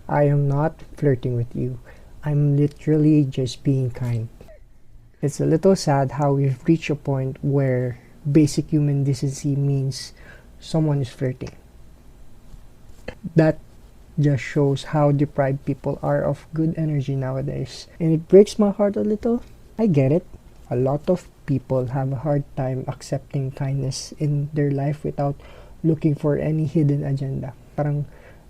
I am not flirting with you. I'm literally just being kind. It's a little sad how we've reached a point where basic human decency means someone is flirting. That just shows how deprived people are of good energy nowadays. And it breaks my heart a little. I get it. A lot of people have a hard time accepting kindness in their life without looking for any hidden agenda. Parang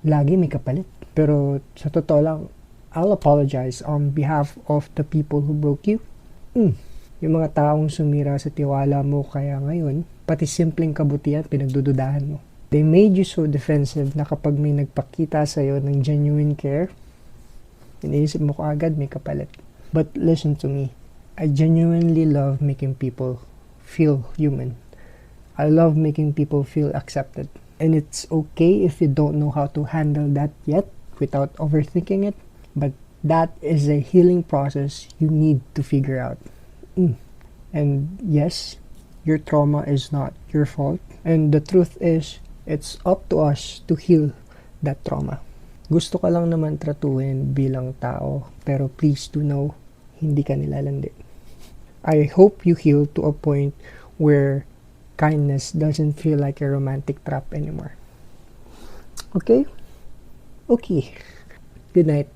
lagi may kapalit. Pero sa totoo lang, I'll apologize on behalf of the people who broke you. Yung mga taong sumira sa tiwala mo kaya ngayon, pati simpleng kabutihan pinagdududahan mo. They made you so defensive na kapag may nagpakita sa'yo ng genuine care, iniisip mo kaagad may kapalit. But listen to me, I genuinely love making people feel human. I love making people feel accepted. And it's okay if you don't know how to handle that yet without overthinking it, but that is a healing process you need to figure out. And yes, your trauma is not your fault. And the truth is, it's up to us to heal that trauma. Gusto ka lang naman tratuhin bilang tao, pero please do know, hindi ka nilalandi. I hope you heal to a point where kindness doesn't feel like a romantic trap anymore. Okay? Okay. Good night.